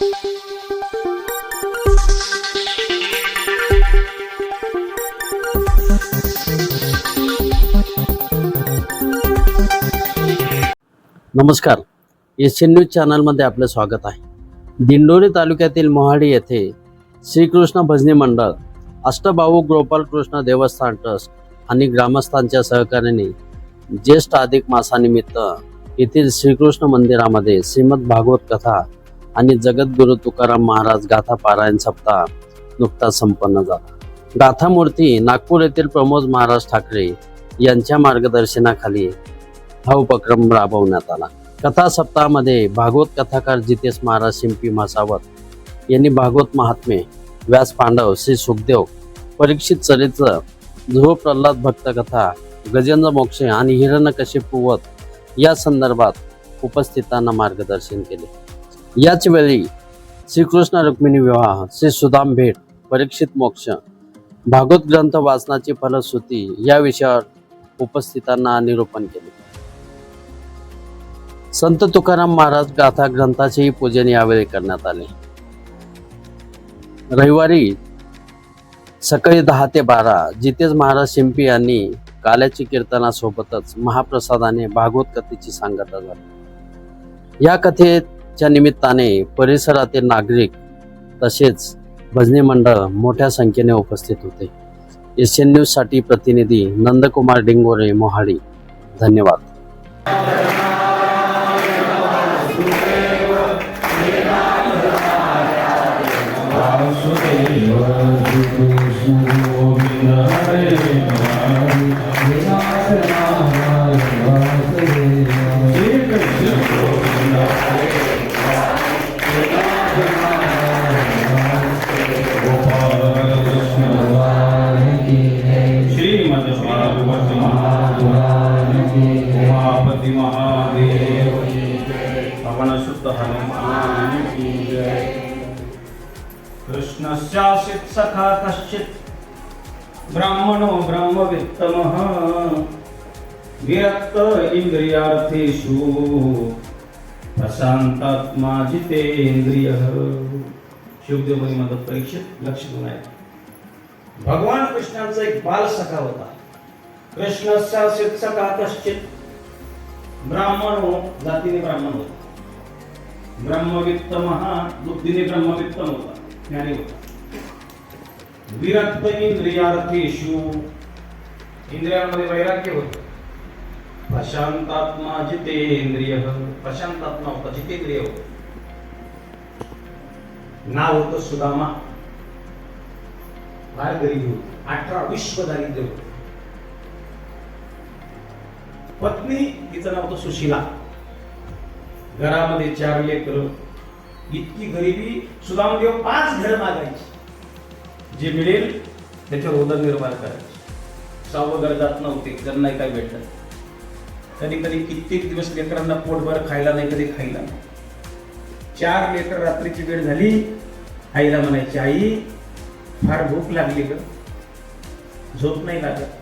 नमस्कार, Asian news चॅनलमध्ये आपले स्वागत आहे. दिंडोरी तालुक्यातील मोहाडी येथे श्रीकृष्ण भजनी मंडळ, अष्टबाहू गोपाल कृष्ण देवस्थान ट्रस्ट आणि ग्रामस्थांच्या सहकार्याने ज्येष्ठ अधिक मासानिमित्त येथील श्रीकृष्ण मंदिरामध्ये श्रीमद भागवत कथा आणि जगद्गुरु तुकाराम महाराज गाथा पारायण सप्ताह नुकताच संपन्न झाला. गाथा मूर्ती नागपूर येथील प्रमोद महाराज ठाकरे यांच्या मार्गदर्शनाखाली हा उपक्रम राबवण्यात आला. कथा सप्ताहामध्ये भागवत कथाकार जितेश महाराज शिंपी म्हसावत यांनी भागवत महात्मे, व्यास पांडव, श्री सुखदेव, परीक्षित चरित्र, ध्रुव प्रल्हाद भक्त कथा, गजेंद्र मोक्ष आणि हिरण्यकशिपू वध या संदर्भात उपस्थितांना मार्गदर्शन केले. याच वेळी श्रीकृष्ण रुक्मिणी विवाह, श्री सुदाम भेट, परीक्षित मोक्ष, भागवत ग्रंथ वाचनाची फलश्रुती या विषयावर उपस्थितांना निरूपण केले. संत तुकाराम महाराज गाथा ग्रंथाचेही पूजन यावेळी करण्यात आले. रविवारी सकाळी 10 ते 12 जितेश महाराज शिंपी यांनी काल्याची कीर्तनासोबतच महाप्रसादाने भागवत कथेची सांगता झाली. या कथेच्या निमित्ताने परिसरातील नागरिक तसेच भजनी मंडळ मोठ्या संख्येने उपस्थित होते. एशियन न्यूज साठी प्रतिनिधी नंदकुमार डिंगोरे, मोहाडी. धन्यवाद. कृष्णस्यासित् सखा कश्चित् ब्राह्मणो ब्रह्मवित्तमः विरक्त इंद्रियार्थेषु प्रशांतात्मा जितेंद्रियः. शुभदेव मदत परीक्षित लक्ष देऊन आहे. भगवान कृष्णांचा एक बाल सखा होता. कृष्णस्यासित् सखा कश्चित् ब्राह्मणो, जातीने ब्राह्मण होता. ब्रह्मवित्तमः, बुद्धीने ब्रह्मवित्तम होता, ज्ञानी होता. विरक्त इंद्रियार्थेषु, इंद्रियांमध्ये वैराग्य होतं. प्रशांतात्मा जितेंद्रियः, प्रशांतात्मा होता, जितेंद्रिय होता. नाव होतं सुदामा. फार गरीब होती. 18 विश्व दारिद्र्य होतं. पत्नी, तिचं नाव होतं सुशीला. घरामध्ये 4 लेकरं. इतकी गरिबी. सुदामदेव 5 घर मागायचे. जे मिळेल त्याच्यावर उदरनिर्वाह करायचे. 6वं घर जात नव्हते, जर नाही काय भेटलं. कधी कधी कित्येक दिवस लेकरांना पोटभर खायला नाही, कधी खायला नाही. 4 लेकर रात्रीची वेळ झाली, आईला म्हणायची, आई फार भूक लागली ग, झोप नाही लागत.